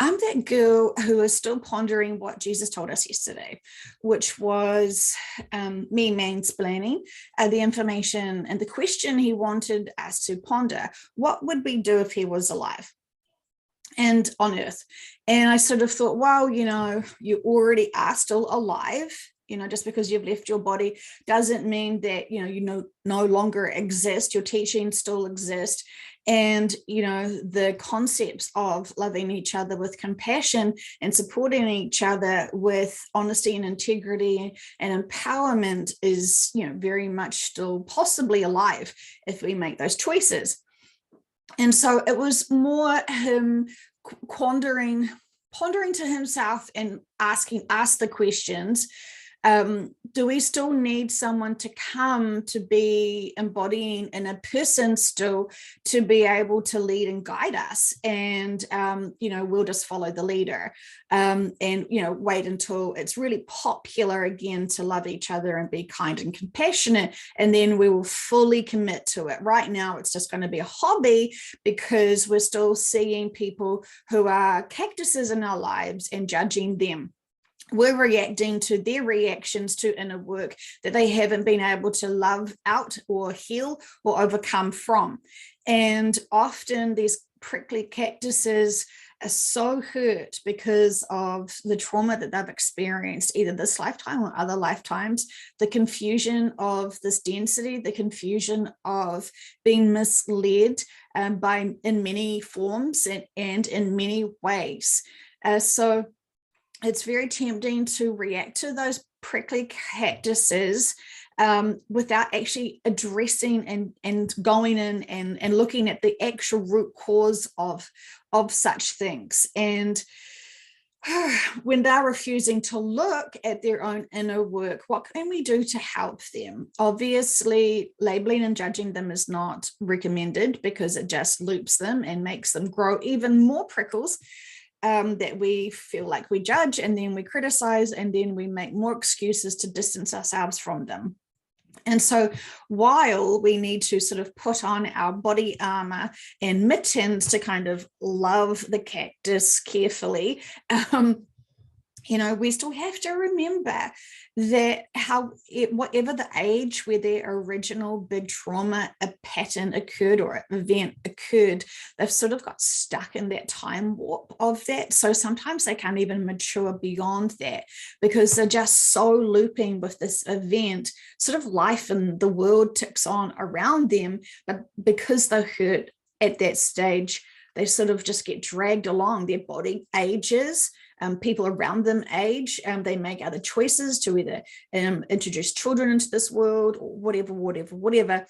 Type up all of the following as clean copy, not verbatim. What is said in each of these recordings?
I'm that girl who is still pondering what Jesus told us yesterday, which was me mansplaining the information and the question he wanted us to ponder. What would we do if he was alive and on earth? And I sort of thought, well, you already are still alive. Just because you've left your body doesn't mean that, you no longer exist. Your teachings still exist. And, the concepts of loving each other with compassion and supporting each other with honesty and integrity and empowerment is, very much still possibly alive if we make those choices. And so it was more him pondering to himself and ask the questions. Do we still need someone to come to be embodying in a person still to be able to lead and guide us? And, we'll just follow the leader and, wait until it's really popular again to love each other and be kind and compassionate. And then we will fully commit to it. Right now, it's just going to be a hobby because we're still seeing people who are cactuses in our lives and judging them. We're reacting to their reactions to inner work that they haven't been able to love out or heal or overcome from. And often these prickly cactuses are so hurt because of the trauma that they've experienced, either this lifetime or other lifetimes, the confusion of this density, the confusion of being misled in many forms and in many ways. So it's very tempting to react to those prickly cactuses without actually addressing and going in and looking at the actual root cause of such things. And when they're refusing to look at their own inner work, what can we do to help them? Obviously, labeling and judging them is not recommended because it just loops them and makes them grow even more prickles. That we feel like we judge and then we criticize and then we make more excuses to distance ourselves from them. And so while we need to sort of put on our body armor and mittens to kind of love the cactus carefully, we still have to remember that whatever the age where their original big trauma, a pattern occurred or an event occurred, they've sort of got stuck in that time warp of that. So sometimes they can't even mature beyond that because they're just so looping with this event, sort of life and the world ticks on around them. But because they're hurt at that stage, they sort of just get dragged along. Their body ages. People around them age, they make other choices to either introduce children into this world or whatever.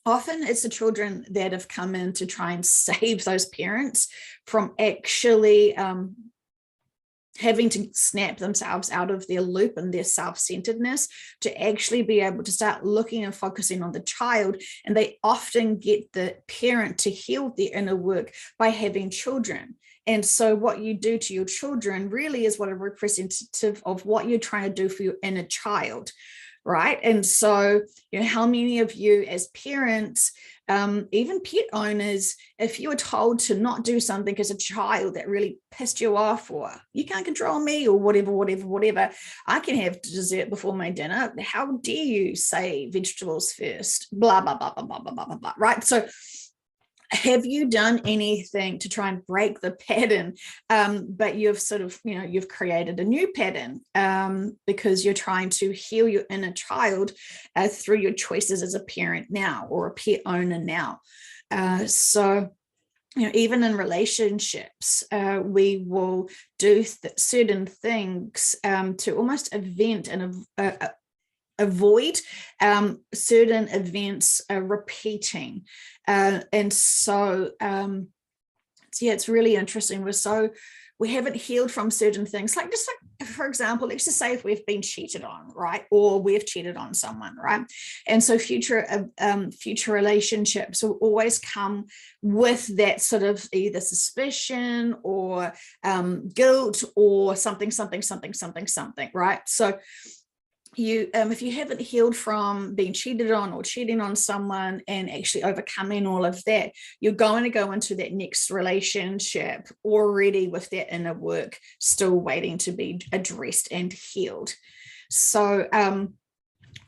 Often it's the children that have come in to try and save those parents from actually having to snap themselves out of their loop and their self-centeredness to actually be able to start looking and focusing on the child. And they often get the parent to heal their inner work by having children. And so what you do to your children really is what a representative of what you're trying to do for your inner child, right? And so, how many of you as parents, even pet owners, if you were told to not do something as a child that really pissed you off, or you can't control me, or whatever, I can have dessert before my dinner. How dare you say vegetables first? Blah, blah, blah, blah, blah, blah, blah, blah, right? So have you done anything to try and break the pattern, but you've sort of, you've created a new pattern because you're trying to heal your inner child through your choices as a parent now or a pet owner now. So even in relationships, we will do certain things to almost event and avoid certain events repeating. And so, it's really interesting. We haven't healed from certain things, like for example, let's just say if we've been cheated on, right? Or we've cheated on someone, right? And so future relationships will always come with that sort of either suspicion or guilt or something, right? So if you haven't healed from being cheated on or cheating on someone and actually overcoming all of that, you're going to go into that next relationship already with that inner work still waiting to be addressed and healed. So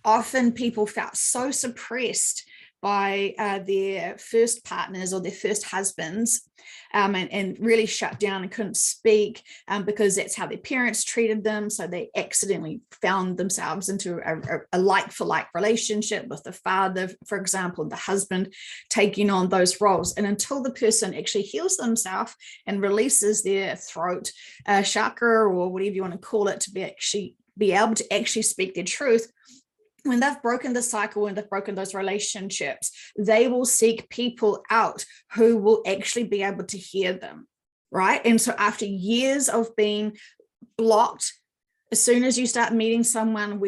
often people felt so suppressed by their first partners or their first husbands, and really shut down and couldn't speak because that's how their parents treated them. So they accidentally found themselves into a like-for-like relationship with the father, for example, and the husband taking on those roles. And until the person actually heals themselves and releases their throat chakra, or whatever you want to call it, to be able to actually speak their truth, when they've broken the cycle and they've broken those relationships, they will seek people out who will actually be able to hear them, right? And so after years of being blocked, as soon as you start meeting someone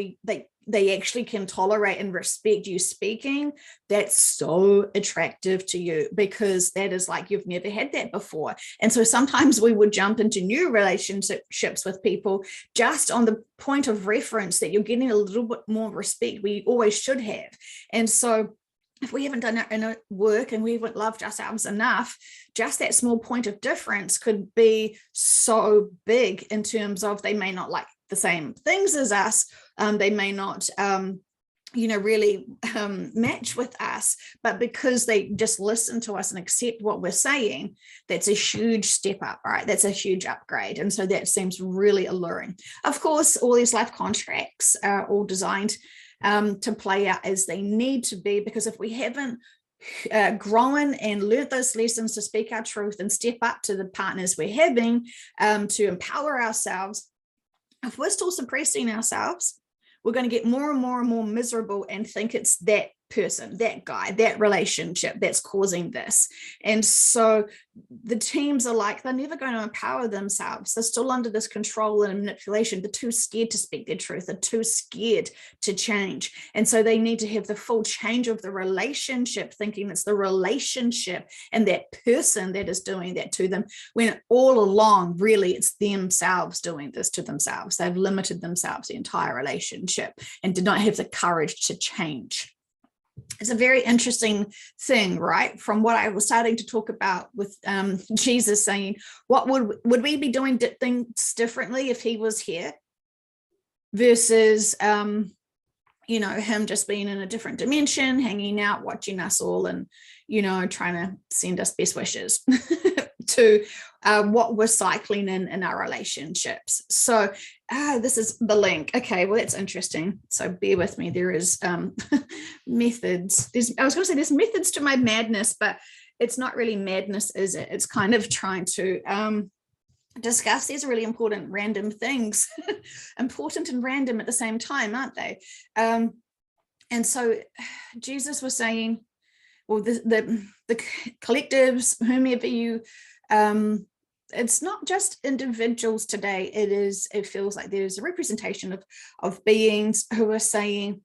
they actually can tolerate and respect you speaking, that's so attractive to you, because that is like you've never had that before. And so sometimes we would jump into new relationships with people just on the point of reference that you're getting a little bit more respect. We always should have. And so if we haven't done our inner work and we haven't loved ourselves enough, just that small point of difference could be so big in terms of they may not like the same things as us. They may not, really match with us, but because they just listen to us and accept what we're saying, that's a huge step up, right? That's a huge upgrade. And so that seems really alluring. Of course, all these life contracts are all designed to play out as they need to be, because if we haven't grown and learned those lessons to speak our truth and step up to the partners we're having, to empower ourselves, if we're still suppressing ourselves, we're going to get more and more and more miserable and think it's that person, that guy, that relationship that's causing this. And so the teams are like, they're never going to empower themselves. They're still under this control and manipulation. They're too scared to speak their truth. They're too scared to change. And so they need to have the full change of the relationship, thinking it's the relationship and that person that is doing that to them, when all along, really, it's themselves doing this to themselves. They've limited themselves the entire relationship and did not have the courage to change. It's a very interesting thing, right? From what I was starting to talk about with Jesus saying, what would we be doing things differently if he was here, versus, him just being in a different dimension, hanging out, watching us all and, trying to send us best wishes to what we're cycling in our relationships. So this is the link. Okay, well, that's interesting. So bear with me. There is methods. I was going to say there's methods to my madness, but it's not really madness, is it? It's kind of trying to discuss these really important random things, important and random at the same time, aren't they? And so Jesus was saying, well, the collectives, whomever you, it's not just individuals today. It feels like there's a representation of beings who are saying,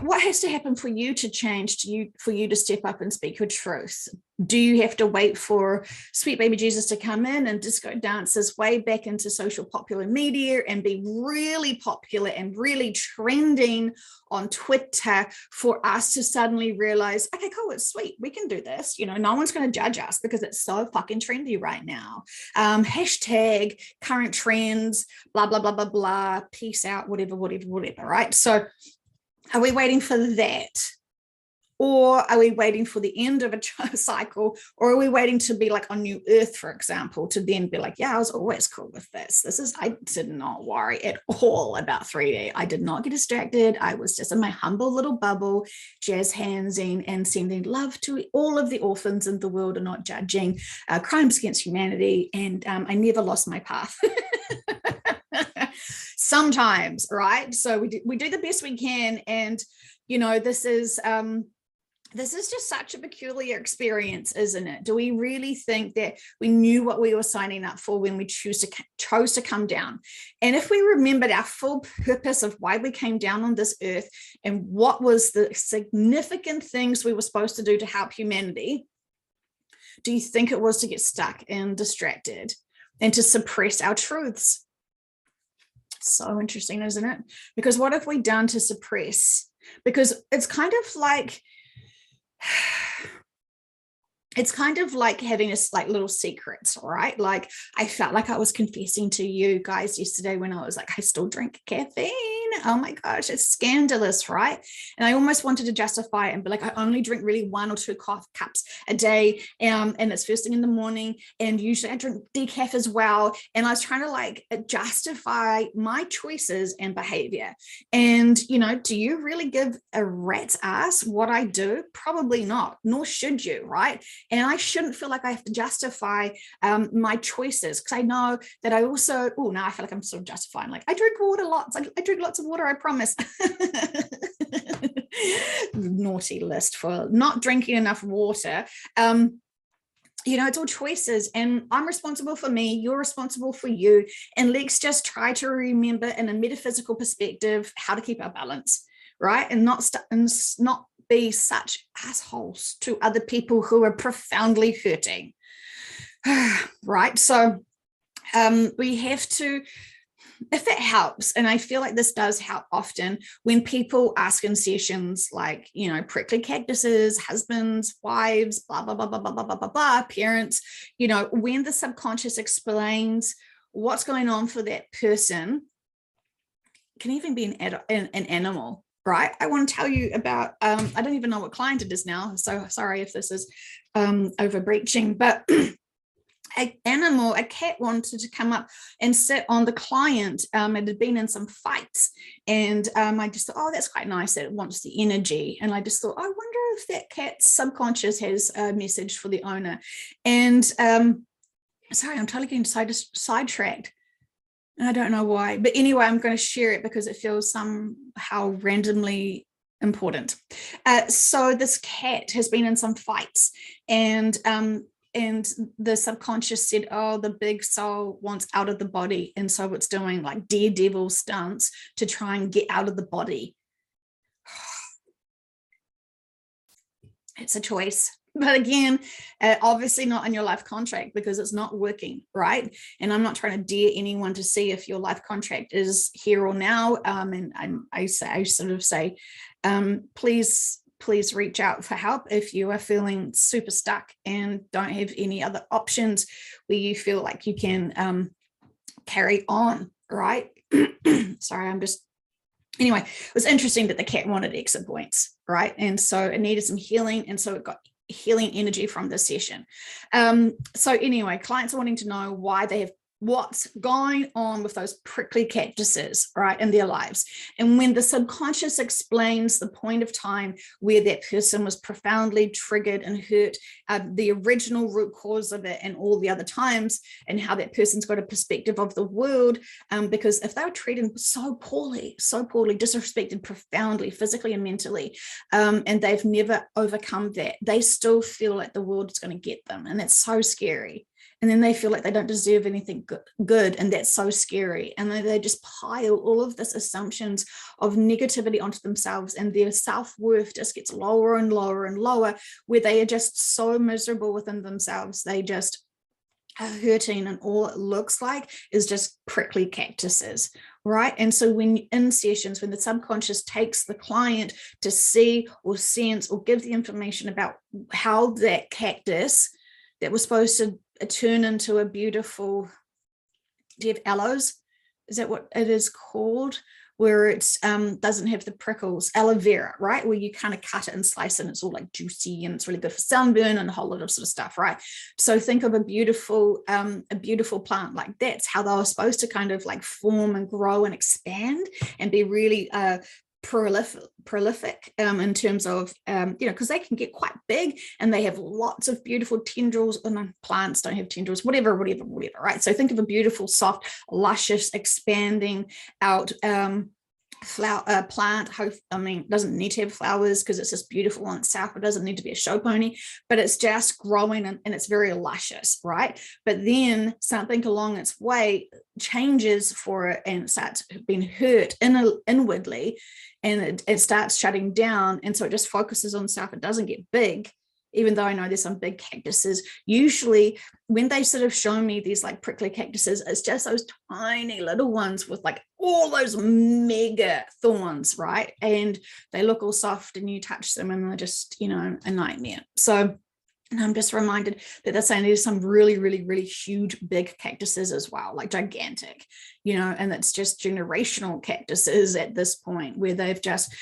what has to happen for you to change, for you to step up and speak your truth? Do you have to wait for sweet baby Jesus to come in and disco dances way back into social popular media and be really popular and really trending on Twitter for us to suddenly realize, okay, cool, it's sweet, we can do this. No one's going to judge us because it's so fucking trendy right now. Hashtag current trends, blah, blah, blah, blah, blah, peace out, whatever, right? So are we waiting for that? Or are we waiting for the end of a cycle? Or are we waiting to be like on New Earth, for example, to then be like, yeah, I was always cool with this. I did not worry at all about 3D. I did not get distracted. I was just in my humble little bubble, jazz handsing and sending love to all of the orphans in the world and not judging crimes against humanity. And I never lost my path. Sometimes, right? So we do the best we can. And, this is just such a peculiar experience, isn't it? Do we really think that we knew what we were signing up for when we chose to come down? And if we remembered our full purpose of why we came down on this earth and what was the significant things we were supposed to do to help humanity, do you think it was to get stuck and distracted and to suppress our truths? So interesting, isn't it? Because what have we done to suppress? Because it's kind of like having this like little secrets, right? Like I felt like I was confessing to you guys yesterday when I was like, I still drink caffeine. Oh my gosh, it's scandalous, right? And I almost wanted to justify it and be like, I only drink really 1 or 2 cups a day, and it's first thing in the morning, and usually I drink decaf as well. And I was trying to like justify my choices and behavior. And do you really give a rat's ass what I do? Probably not, nor should you, right? And I shouldn't feel like I have to justify my choices, because I know that I also, now I feel like I'm sort of justifying, like I drink water lots. I drink lots of water, I promise. Naughty list for not drinking enough water. It's all choices, and I'm responsible for me, you're responsible for you. And let's just try to remember in a metaphysical perspective how to keep our balance, right? And not be such assholes to other people who are profoundly hurting. Right? So we have to, if it helps, and I feel like this does help often, when people ask in sessions like, prickly cactuses, husbands, wives, blah, blah, blah, blah, blah, blah, blah, blah, blah, parents, when the subconscious explains what's going on for that person, it can even be an animal, right? I want to tell you about, I don't even know what client it is now, so sorry if this is overbreaching, but a cat wanted to come up and sit on the client. It had been in some fights, and I just thought, oh, that's quite nice that it wants the energy. And I just thought, I wonder if that cat's subconscious has a message for the owner. And sorry, I'm totally getting sidetracked. I don't know why, but anyway, I'm going to share it because it feels somehow randomly important. So this cat has been in some fights, and the subconscious said, oh, the big soul wants out of the body, and so it's doing like daredevil stunts to try and get out of the body. It's a choice. But again, obviously not in your life contract, because it's not working, right? And I'm not trying to dare anyone to see if your life contract is here or now. And I sort of say, please reach out for help if you are feeling super stuck and don't have any other options where you feel like you can carry on, right? Sorry, anyway, it was interesting that the cat wanted exit points, right? And so it needed some healing, and so it got healing energy from this session. So anyway, clients are wanting to know what's going on with those prickly cactuses, right, in their lives. And when the subconscious explains the point of time where that person was profoundly triggered and hurt, the original root cause of it and all the other times, and how that person's got a perspective of the world, because if they were treated so poorly, disrespected profoundly, physically and mentally, and they've never overcome that, they still feel like the world is going to get them, and that's so scary. And then they feel like they don't deserve anything good, and that's so scary. And then they just pile all of this assumptions of negativity onto themselves, and their self-worth just gets lower and lower and lower, where they are just so miserable within themselves. They just are hurting, and all it looks like is just prickly cactuses, right? And so when in sessions, when the subconscious takes the client to see or sense or give the information about how that cactus that was supposed to turn into a beautiful, do you have aloes? Is that what it is called? Where it doesn't have the prickles, aloe vera, right? Where you kind of cut it and slice it, and it's all like juicy, and it's really good for sunburn and a whole lot of sort of stuff, right? So think of a beautiful plant like that's how they were supposed to kind of like form and grow and expand and be really prolific in terms of because they can get quite big, and they have lots of beautiful tendrils, and plants don't have tendrils, whatever, right? So think of a beautiful, soft, luscious, expanding out plant. Doesn't need to have flowers because it's just beautiful on itself. It doesn't need to be a show pony, but it's just growing, and it's very luscious, right? But then something along its way changes for it, and it starts being hurt inwardly, and it starts shutting down, and so it just focuses on itself. It doesn't get big. even though I know there's some big cactuses, usually when they sort of show me these like prickly cactuses, it's just those tiny little ones with like all those mega thorns, right? And they look all soft and you touch them and they're just, you know, a nightmare. So, and I'm just reminded that they're saying there's some really, really, really huge, big cactuses as well, like gigantic, you know, and it's just generational cactuses at this point where they've just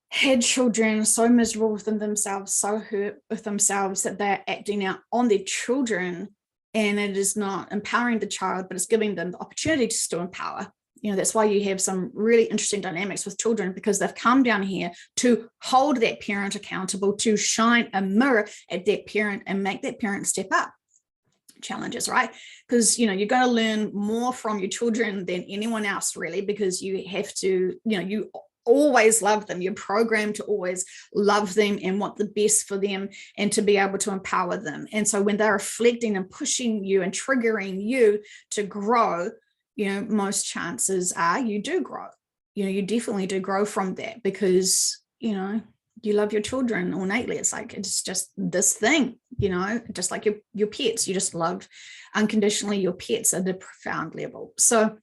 had children so miserable within themselves, so hurt with themselves that they're acting out on their children, and it is not empowering the child, but it's giving them the opportunity to still empower. You know, that's why you have some really interesting dynamics with children, because they've come down here to hold that parent accountable, to shine a mirror at that parent and make that parent step up. Challenges, right? Because, you know, you're going to learn more from your children than anyone else, really, because you have to, you know, you always love them. You're programmed to always love them and want the best for them and to be able to empower them. And so when they're reflecting and pushing you and triggering you to grow, you know, most chances are you do grow. You know, you definitely do grow from that, because, you know, you love your children innately. It's like, it's just this thing, you know, just like your pets, you just love unconditionally your pets at a profound level. So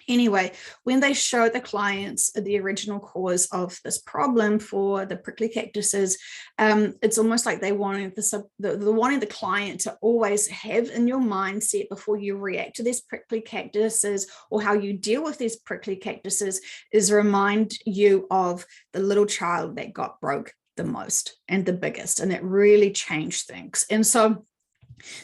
anyway, when they show the clients the original cause of this problem for the prickly cactuses, it's almost like they wanted wanting the client to always have in your mindset before you react to these prickly cactuses or how you deal with these prickly cactuses is remind you of the little child that got broke the most and the biggest, and that really changed things. And so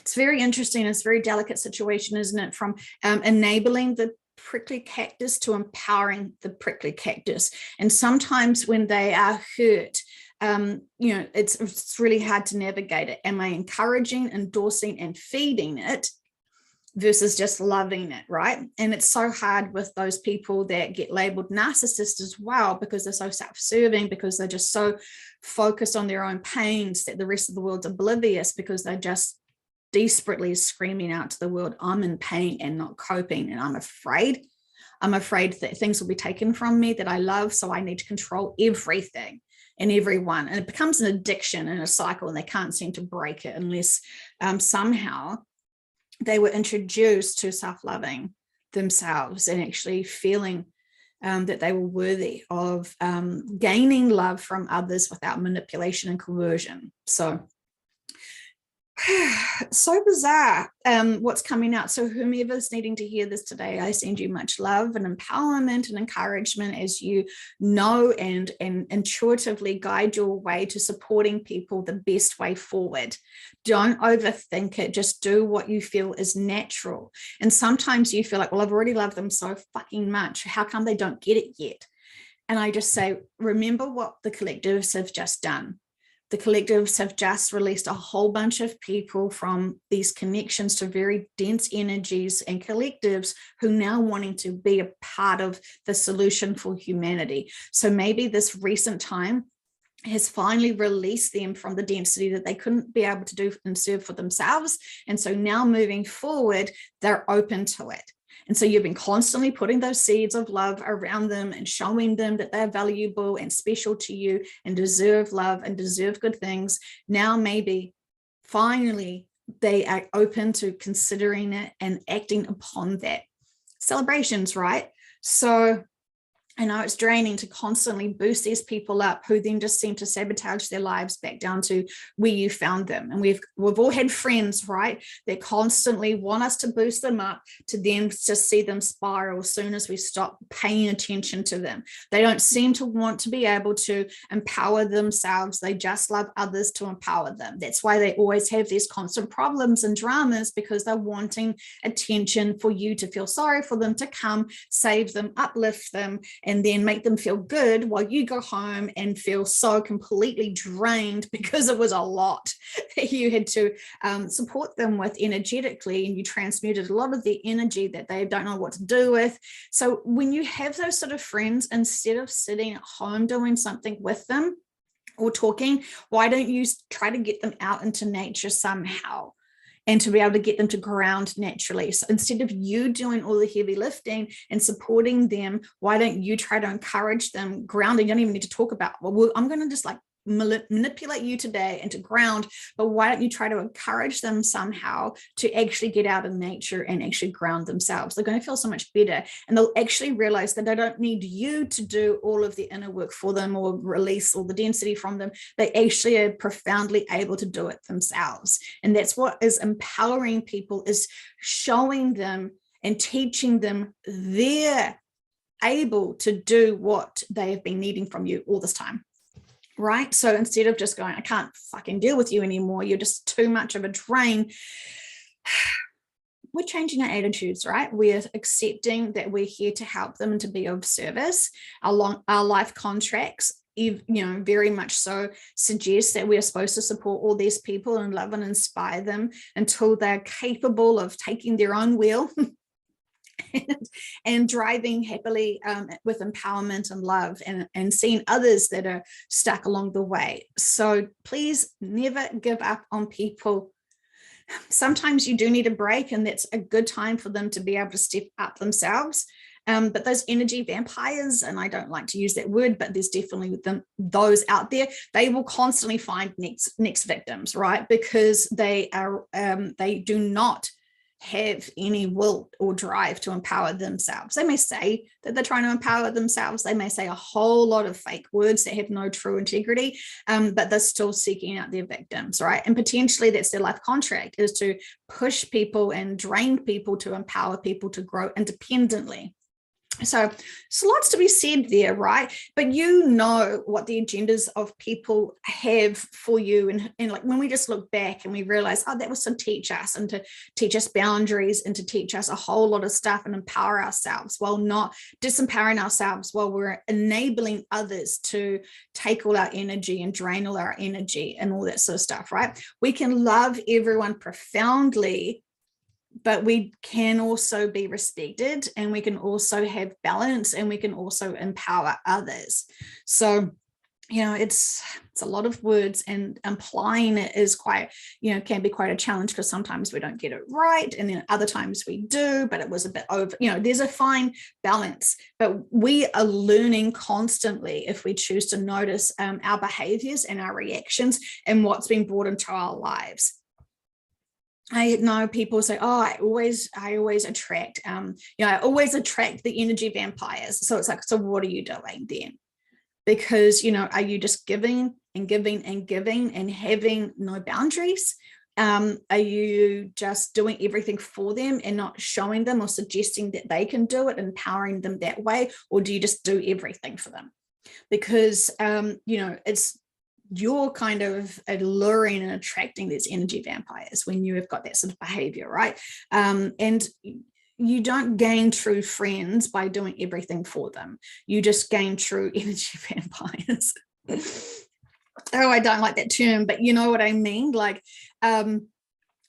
it's very interesting. It's a very delicate situation, isn't it? From enabling the prickly cactus to empowering the prickly cactus. And sometimes when they are hurt, you know, it's really hard to navigate it. Am I encouraging, endorsing, and feeding it versus just loving it, right? And it's so hard with those people that get labeled narcissists as well, because they're so self-serving, because they're just so focused on their own pains that the rest of the world's oblivious, because they're just desperately screaming out to the world, I'm in pain and not coping, and I'm afraid that things will be taken from me that I love, so I need to control everything and everyone. And it becomes an addiction and a cycle, and they can't seem to break it unless somehow they were introduced to self-loving themselves and actually feeling that they were worthy of gaining love from others without manipulation and coercion. So bizarre what's coming out. So whomever's needing to hear this today, I send you much love and empowerment and encouragement as you know and intuitively guide your way to supporting people the best way forward. Don't overthink it. Just do what you feel is natural. And sometimes you feel like, well, I've already loved them so fucking much. How come they don't get it yet? And I just say, remember what the collectives have just done. The collectives have just released a whole bunch of people from these connections to very dense energies and collectives who now wanting to be a part of the solution for humanity. So maybe this recent time has finally released them from the density that they couldn't be able to do and serve for themselves. And so now moving forward, they're open to it. And so you've been constantly putting those seeds of love around them and showing them that they're valuable and special to you and deserve love and deserve good things. Now, maybe finally they are open to considering it and acting upon that. Celebrations, right? So I know it's draining to constantly boost these people up who then just seem to sabotage their lives back down to where you found them. And we've all had friends, right, that constantly want us to boost them up to then just see them spiral as soon as we stop paying attention to them. They don't seem to want to be able to empower themselves. They just love others to empower them. That's why they always have these constant problems and dramas, because they're wanting attention for you to feel sorry for them, to come save them, uplift them, and then make them feel good while you go home and feel so completely drained because it was a lot that you had to support them with energetically, and you transmuted a lot of the energy that they don't know what to do with. So when you have those sort of friends, instead of sitting at home doing something with them or talking, why don't you try to get them out into nature somehow? And to be able to get them to ground naturally. So instead of you doing all the heavy lifting and supporting them, why don't you try to encourage them grounding? You don't even need to talk about, well, I'm going to just like manipulate you today into ground, but why don't you try to encourage them somehow to actually get out in nature and actually ground themselves? They're going to feel so much better, and they'll actually realize that they don't need you to do all of the inner work for them or release all the density from them. They actually are profoundly able to do it themselves. And that's what is empowering people, is showing them and teaching them they're able to do what they have been needing from you all this time. Right? So instead of just going, I can't fucking deal with you anymore, you're just too much of a drain, we're changing our attitudes, right? We're accepting that we're here to help them and to be of service. Our life contracts, very much so, suggest that we are supposed to support all these people and love and inspire them until they're capable of taking their own wheel and driving happily with empowerment and love, and seeing others that are stuck along the way. So please never give up on people. Sometimes you do need a break, and that's a good time for them to be able to step up themselves. But those energy vampires, and I don't like to use that word, but there's definitely those out there, they will constantly find next victims, right? Because they do not have any will or drive to empower themselves. They may say that they're trying to empower themselves. They may say a whole lot of fake words that have no true integrity, but they're still seeking out their victims, right? And potentially that's their life contract, is to push people and drain people to empower people to grow independently. So lots to be said there, right? But you know what the agendas of people have for you. And like when we just look back and we realize, oh, that was to teach us, and to teach us boundaries, and to teach us a whole lot of stuff, and empower ourselves while not disempowering ourselves, while we're enabling others to take all our energy and drain all our energy and all that sort of stuff, right? We can love everyone profoundly, but we can also be respected, and we can also have balance, and we can also empower others. So, it's a lot of words, and applying it is quite, can be quite a challenge, because sometimes we don't get it right, and then other times we do, but it was a bit over, there's a fine balance. But we are learning constantly if we choose to notice our behaviors and our reactions and what's been brought into our lives. I know people say, oh, I always attract, I always attract the energy vampires. So it's like, so what are you doing then? Because, are you just giving and giving and giving and having no boundaries? Are you just doing everything for them and not showing them or suggesting that they can do it, empowering them that way? Or do you just do everything for them? Because, you're kind of alluring and attracting these energy vampires when you have got that sort of behavior, right? And you don't gain true friends by doing everything for them. You just gain true energy vampires. Oh, I don't like that term, but you know what I mean? Like,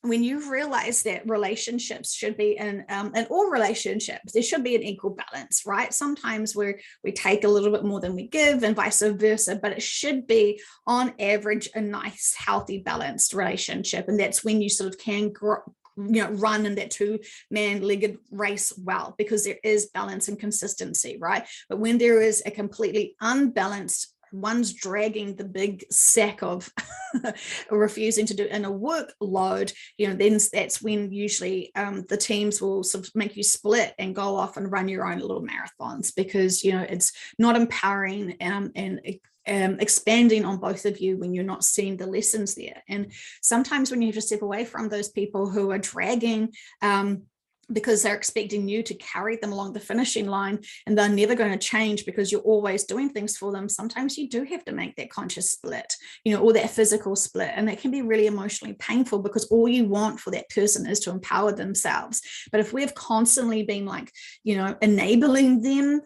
when you realize that relationships should be in all relationships, there should be an equal balance, right? Sometimes we take a little bit more than we give, and vice versa, but it should be on average a nice, healthy, balanced relationship. And that's when you sort of can run in that two-man-legged race well, because there is balance and consistency, right? But when there is a completely unbalanced, one's dragging the big sack of refusing to do inner workload, then that's when usually the teams will sort of make you split and go off and run your own little marathons, because it's not empowering and expanding on both of you when you're not seeing the lessons there. And sometimes when you have to step away from those people who are dragging, because they're expecting you to carry them along the finishing line, and they're never going to change because you're always doing things for them, sometimes you do have to make that conscious split, or that physical split. And that can be really emotionally painful, because all you want for that person is to empower themselves. But if we've constantly been like, enabling them,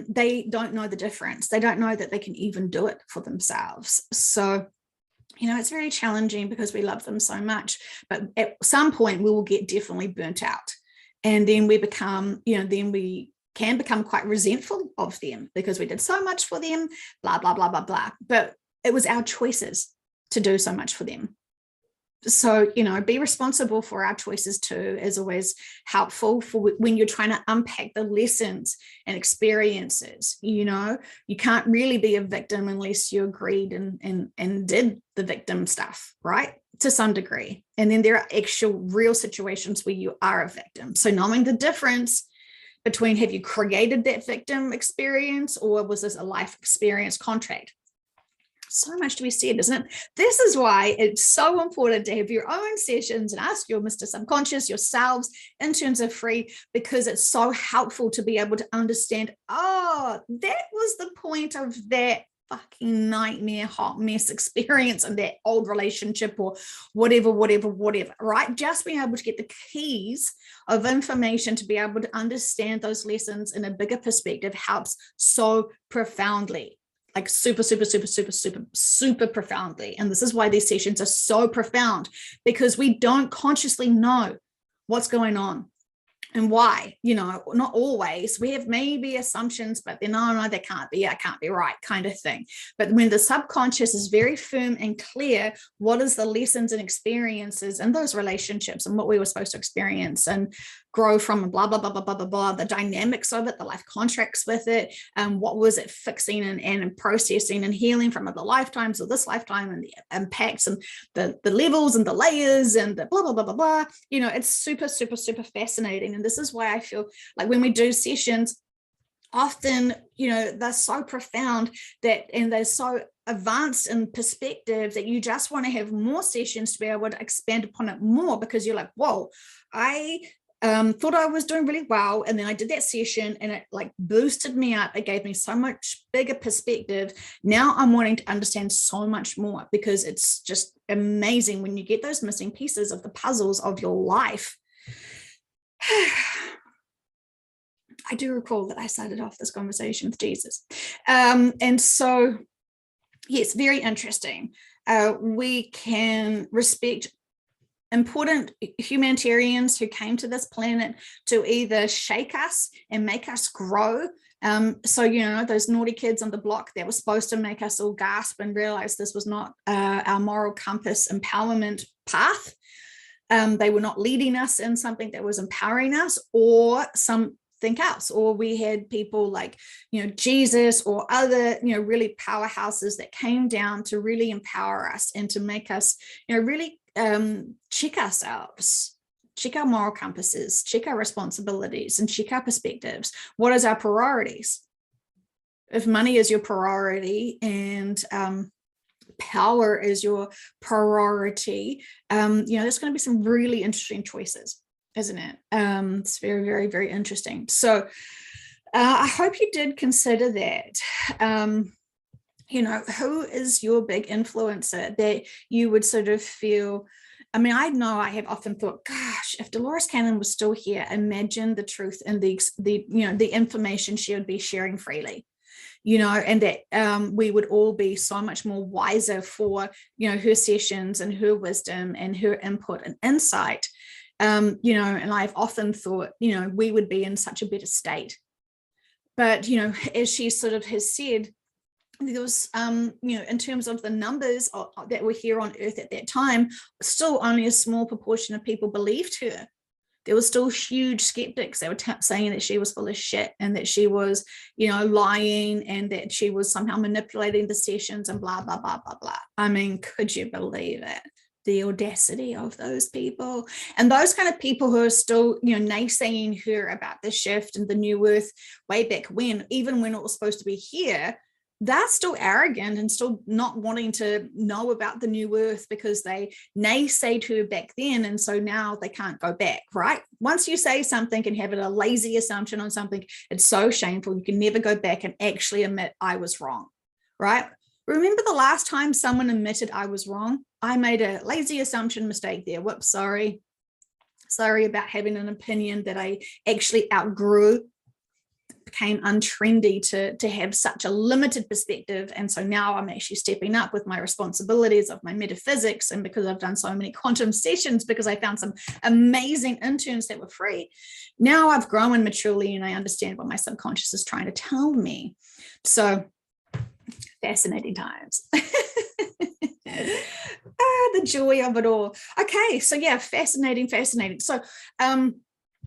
they don't know the difference. They don't know that they can even do it for themselves. So it's very challenging, because we love them so much, but at some point we will get definitely burnt out. And then we become, then we can become quite resentful of them, because we did so much for them, blah, blah, blah, blah, blah. But it was our choices to do so much for them. So, be responsible for our choices too is always helpful for when you're trying to unpack the lessons and experiences. You can't really be a victim unless you agreed and did the victim stuff, right? To some degree. And then there are actual real situations where you are a victim. So knowing the difference between, have you created that victim experience, or was this a life experience contract? So much to be said, isn't it? This is why it's so important to have your own sessions and ask your Mr. Subconscious yourselves. Interns are free, because it's so helpful to be able to understand, oh, that was the point of that fucking nightmare hot mess experience in that old relationship, or whatever, right? Just being able to get the keys of information to be able to understand those lessons in a bigger perspective helps so profoundly. Like super profoundly. And this is why these sessions are so profound, because we don't consciously know what's going on and why. Not always. We have maybe assumptions, but then, no, that can't be, I can't be right, kind of thing. But when the subconscious is very firm and clear, what is the lessons and experiences in those relationships and what we were supposed to experience and grow from, and blah, blah, blah, blah, blah, blah, blah, the dynamics of it, the life contracts with it, what was it fixing and processing and healing from other lifetimes or this lifetime, and the impacts and the levels and the layers and the blah, blah, blah, blah, blah. It's super fascinating. And this is why I feel like when we do sessions, often, they're so profound and they're so advanced in perspective that you just want to have more sessions to be able to expand upon it more, because you're like, whoa, I thought I was doing really well, and then I did that session and it like boosted me up. It gave me so much bigger perspective. Now I'm wanting to understand so much more, because it's just amazing when you get those missing pieces of the puzzles of your life. I do recall that I started off this conversation with Jesus. And so, yes, very interesting. We can respect important humanitarians who came to this planet to either shake us and make us grow. So, those naughty kids on the block that were supposed to make us all gasp and realize this was not our moral compass empowerment path. They were not leading us in something that was empowering us, or something else. Or we had people like, Jesus or other, really powerhouses that came down to really empower us and to make us, really check ourselves, check our moral compasses, check our responsibilities, and check our perspectives. What is our priorities? If money is your priority and power is your priority, there's going to be some really interesting choices, isn't it? It's very, very, very interesting. So I hope you did consider that. Who is your big influencer that you would sort of feel? I mean, I know I have often thought, gosh, if Dolores Cannon was still here, imagine the truth and the information she would be sharing freely, and that we would all be so much more wiser for, her sessions and her wisdom and her input and insight. And I've often thought, we would be in such a better state. But, as she sort of has said, there was, in terms of the numbers that were here on Earth at that time, still only a small proportion of people believed her. There were still huge skeptics that were saying that she was full of shit and that she was, lying, and that she was somehow manipulating the sessions and blah, blah, blah, blah, blah. I mean, could you believe it? The audacity of those people, and those kind of people who are still, naysaying her about the shift and the new Earth way back when, even when it was supposed to be here. They're still arrogant and still not wanting to know about the new Earth because they naysayed her back then. And so now they can't go back, right? Once you say something and have it a lazy assumption on something, it's so shameful. You can never go back and actually admit I was wrong, right? Remember the last time someone admitted I was wrong? I made a lazy assumption mistake there. Whoops, sorry. Sorry about having an opinion that I actually outgrew. Became untrendy to have such a limited perspective. And so now I'm actually stepping up with my responsibilities of my metaphysics. And because I've done so many quantum sessions, because I found some amazing interns that were free, now I've grown maturely and I understand what my subconscious is trying to tell me. So fascinating times. The joy of it all. Okay, so yeah, fascinating. So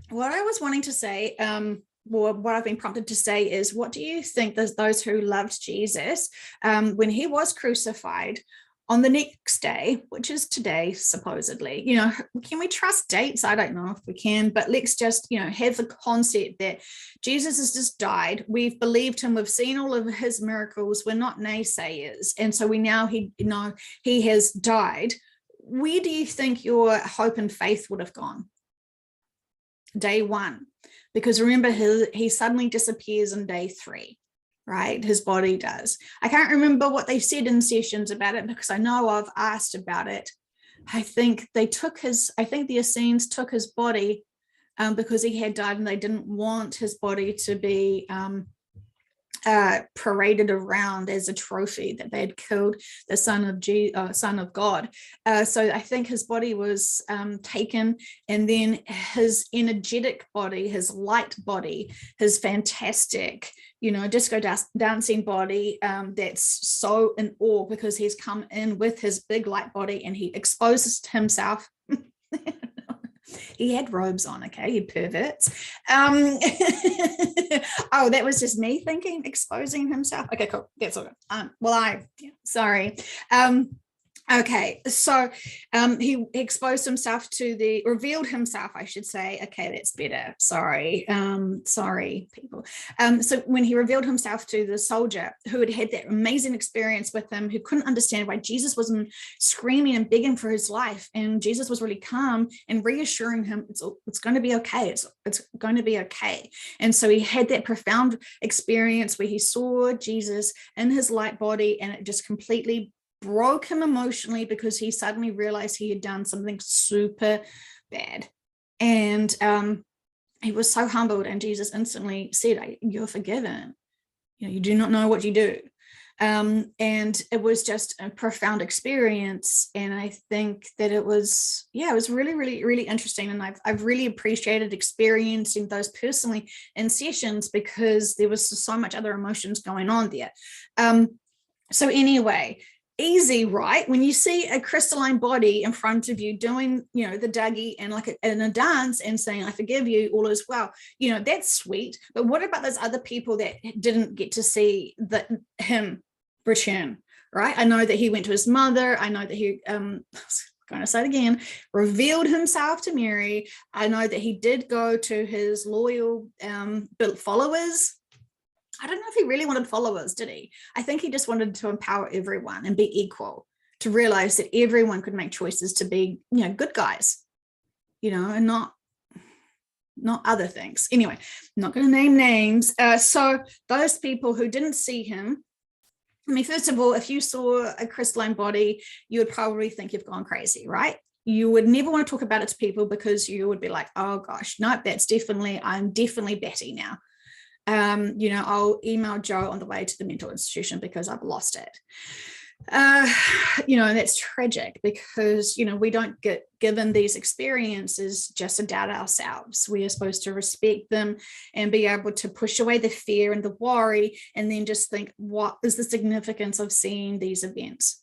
what I was wanting to say, or what I've been prompted to say is, what do you think those who loved Jesus when he was crucified on the next day, which is today, supposedly, can we trust dates? I don't know if we can, but let's just, have the concept that Jesus has just died. We've believed him. We've seen all of his miracles. We're not naysayers. And so he has died. Where do you think your hope and faith would have gone? Day one, because remember, he suddenly disappears on day 3. Right, his body does. I can't remember what they said in sessions about it, because I know I've asked about it. I think the Essenes took his body because he had died, and they didn't want his body to be paraded around as a trophy that they had killed the Son of God. So I think his body was taken, and then his energetic body, his light body, his fantastic, disco dancing body, that's so in awe because he's come in with his big light body and he exposes himself. He had robes on, okay, you perverts. Oh, that was just me thinking, exposing himself. Okay, cool. That's all good. Sorry. Okay, so he revealed himself, I should say. Okay, that's better. Sorry, people. So when he revealed himself to the soldier who had had that amazing experience with him, who couldn't understand why Jesus wasn't screaming and begging for his life, and Jesus was really calm and reassuring him, it's going to be okay. It's going to be okay. And so he had that profound experience where he saw Jesus in his light body, and it just completely broke him emotionally because he suddenly realized he had done something super bad. And he was so humbled, and Jesus instantly said, "You're forgiven. You do not know what you do." And it was just a profound experience. And I think that it was really, really, really interesting. And I've really appreciated experiencing those personally in sessions, because there was so much other emotions going on there. So anyway, easy, right? When you see a crystalline body in front of you doing, the Dougie and in a dance and saying, "I forgive you, all is well," that's sweet. But what about those other people that didn't get to see him return, right? I know that he went to his mother. I know that he, going to say it again, revealed himself to Mary. I know that he did go to his loyal followers. I don't know if he really wanted followers, did he? I think he just wanted to empower everyone and be equal, to realize that everyone could make choices to be, good guys, and not other things. Anyway, I'm not going to name names. So those people who didn't see him, first of all, if you saw a crystalline body, you would probably think you've gone crazy, right? You would never want to talk about it to people, because you would be like, "Oh gosh, nope, I'm definitely Betty now. I'll email Joe on the way to the mental institution because I've lost it." And that's tragic, because, we don't get given these experiences just to doubt ourselves. We are supposed to respect them and be able to push away the fear and the worry, and then just think, what is the significance of seeing these events?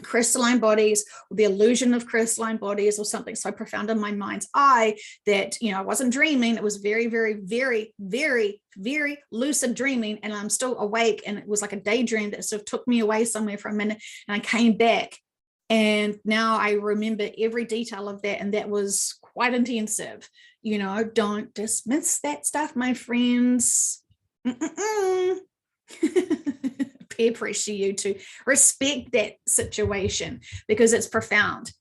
Crystalline bodies, or the illusion of crystalline bodies, or something so profound in my mind's eye that I wasn't dreaming. It was very, very, very, very, very lucid dreaming, and I'm still awake, and it was like a daydream that sort of took me away somewhere for a minute, and I came back, and now I remember every detail of that, and that was quite intensive. Don't dismiss that stuff, my friends. Peer pressure you to respect that situation, because it's profound,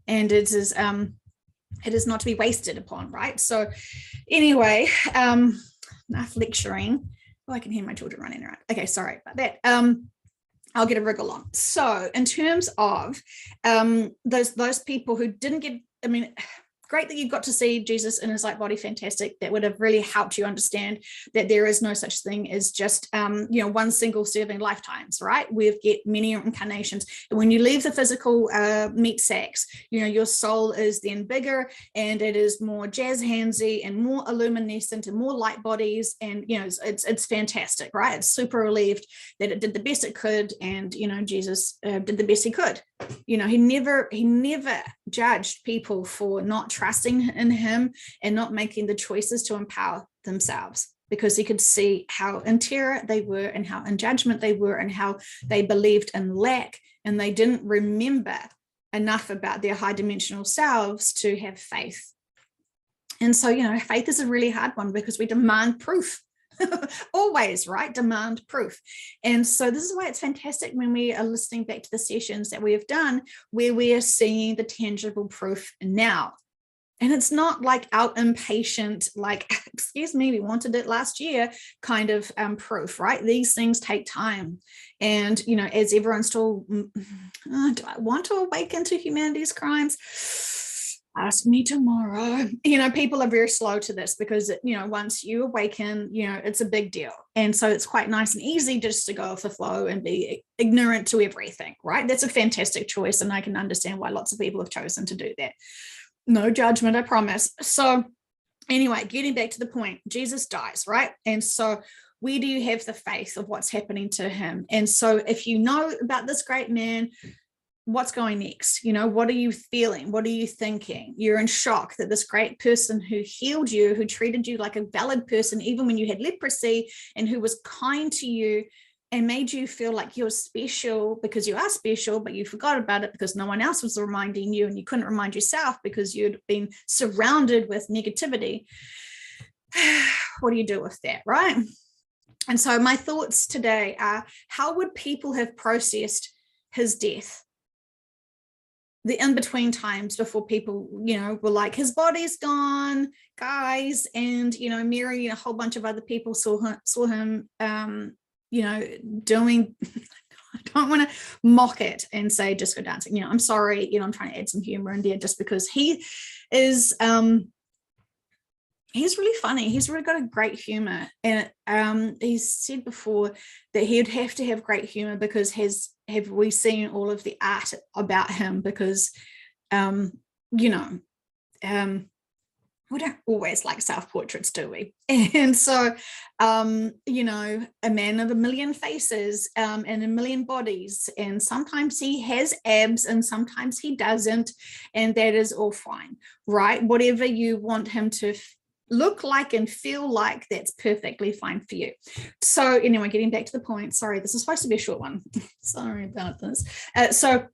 and it is not to be wasted upon, right? So anyway, enough lecturing. I can hear my children running around. Okay, sorry about that. I'll get a wriggle on. So in terms of those people who didn't get, great that you got to see Jesus in his light body, fantastic. That would have really helped you understand that there is no such thing as just, one single serving lifetimes, right? We get many incarnations. And when you leave the physical meat sacks, your soul is then bigger, and it is more jazz handsy and more illuminescent and more light bodies. And, it's fantastic, right? It's super relieved that it did the best it could. And, Jesus did the best he could. He never judged people for not trusting in him and not making the choices to empower themselves, because he could see how in terror they were and how in judgment they were and how they believed in lack, and they didn't remember enough about their high dimensional selves to have faith. And so, faith is a really hard one because we demand proof. Always, right? Demand proof. And so this is why it's fantastic when we are listening back to the sessions that we have done, where we are seeing the tangible proof now. And it's not like our impatient, like, excuse me, we wanted it last year kind of proof, right? These things take time. And, as everyone's still, do I want to awaken to humanity's crimes? Ask me tomorrow. People are very slow to this because, once you awaken, it's a big deal. And so it's quite nice and easy just to go off the flow and be ignorant to everything, right? That's a fantastic choice. And I can understand why lots of people have chosen to do that. No judgment, I promise. So anyway, getting back to the point, Jesus dies, right? And so where do you have the faith of what's happening to him? And so if you know about this great man, what's going next? What are you feeling? What are you thinking? You're in shock that this great person who healed you, who treated you like a valid person, even when you had leprosy, and who was kind to you and made you feel like you're special because you are special, but you forgot about it because no one else was reminding you, and you couldn't remind yourself because you'd been surrounded with negativity. What do you do with that, right? And so my thoughts today are, how would people have processed his death? The in-between times before people, were like, his body's gone, guys. And, Mary and a whole bunch of other people saw him doing, I don't want to mock it and say disco dancing. I'm sorry, I'm trying to add some humor in there just because he is, he's really funny. He's really got a great humor. And he's said before that he'd have to have great humor because have we seen all of the art about him? Because, we don't always like self-portraits, do we? And so, a man of a million faces and a million bodies. And sometimes he has abs and sometimes he doesn't. And that is all fine, right? Whatever you want him to look like and feel like, that's perfectly fine for you. So anyway, getting back to the point, sorry, this is supposed to be a short one. Sorry about this. So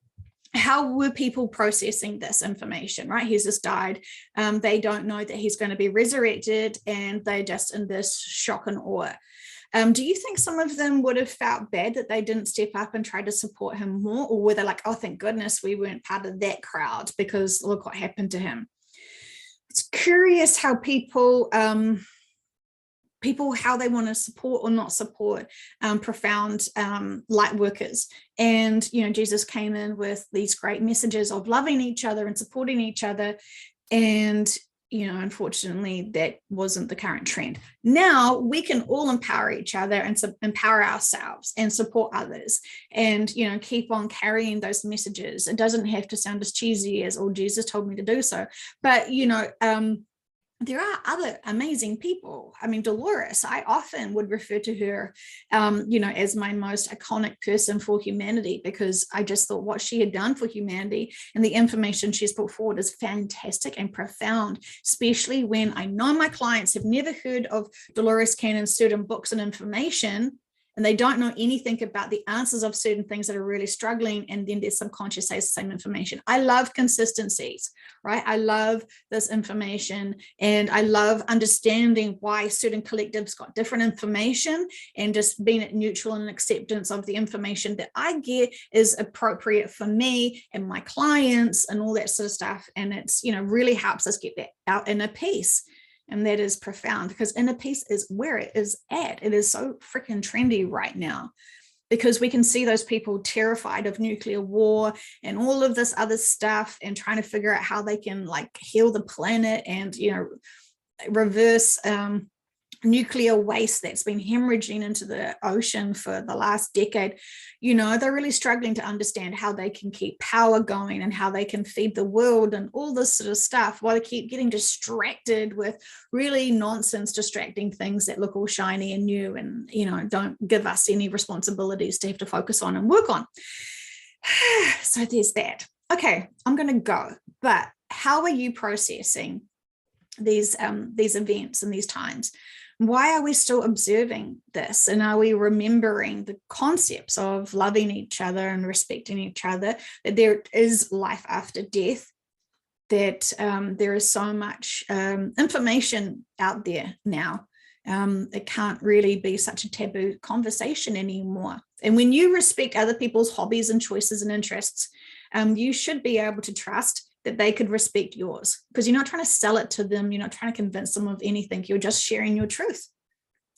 how were people processing this information, right? He's just died. They don't know that he's going to be resurrected, and they're just in this shock and awe. Do you think some of them would have felt bad that they didn't step up and try to support him more? Or were they like, oh, thank goodness we weren't part of that crowd because look what happened to him? It's curious how people how they want to support or not support profound light workers. And Jesus came in with these great messages of loving each other and supporting each other, and unfortunately that wasn't the current trend. Now we can all empower each other and empower ourselves and support others, and keep on carrying those messages. It doesn't have to sound as cheesy as, oh, Jesus told me to do so, but there are other amazing people. I mean, Dolores, I often would refer to her, as my most iconic person for humanity, because I just thought what she had done for humanity and the information she's put forward is fantastic and profound, especially when I know my clients have never heard of Dolores Cannon's certain books and information, and they don't know anything about the answers of certain things that are really struggling, and then their subconscious says the same information. I love consistencies, right? I love this information, and I love understanding why certain collectives got different information, and just being neutral and acceptance of the information that I get is appropriate for me and my clients and all that sort of stuff. And it's, really helps us get that out inner peace. And that is profound, because inner peace is where it is at. It is so freaking trendy right now. because we can see those people terrified of nuclear war and all of this other stuff, and trying to figure out how they can like heal the planet and, you know, reverse nuclear waste that's been hemorrhaging into the ocean for the last decade. You know, they're really struggling to understand how they can keep power going and how they can feed the world and all this sort of stuff, while they keep getting distracted with really nonsense, distracting things that look all shiny and new and, you know, don't give us any responsibilities to have to focus on and work on. So there's that. Okay, I'm going to go. But how are you processing these events and these times? Why are we still observing this? And are we remembering the concepts of loving each other and respecting each other, that there is life after death, that there is so much information out there now. It can't really be such a taboo conversation anymore. And when you respect other people's hobbies and choices and interests, you should be able to trust that they could respect yours, because you're not trying to sell it to them. You're not trying to convince them of anything. You're just sharing your truth,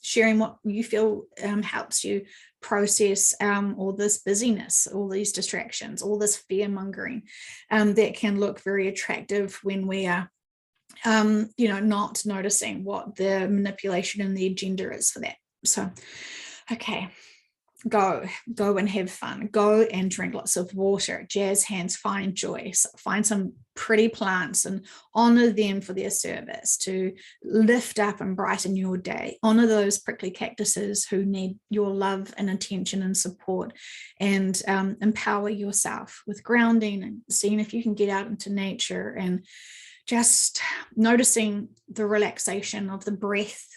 sharing what you feel helps you process all this busyness, all these distractions, all this fear mongering that can look very attractive when we are, you know, not noticing what the manipulation and the agenda is for that. So, okay. Go and have fun. Go and drink lots of water, jazz hands, find joy, find some pretty plants and honor them for their service to lift up and brighten your day. Honor those prickly cactuses who need your love and attention and support, and empower yourself with grounding and seeing if you can get out into nature and just noticing the relaxation of the breath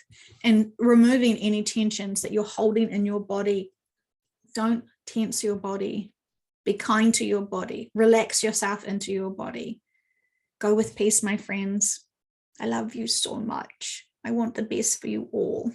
and removing any tensions that you're holding in your body. Don't tense your body. Be kind to your body. Relax yourself into your body. Go with peace, my friends. I love you so much. I want the best for you all.